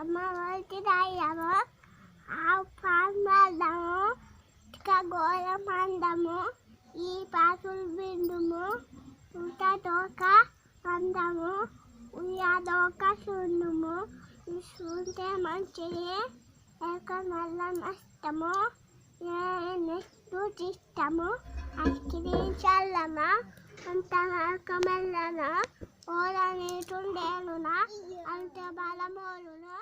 అమ్మ వాళ్ళకి రాయము ఆ పాల్మడము ఇక గోళం అందము ఈ పాసులు బిందుము ఉట తోక అందము ఉయ్యాదోక శూన్యము చూస్తే మంచిది ఏక నల్ల నష్టము నెక్స్ట్ ఇష్టము అక్కిరి చల్లమా అంత నరకమెల్లన ఓర నీటుండేనునా అంత బలమోలునా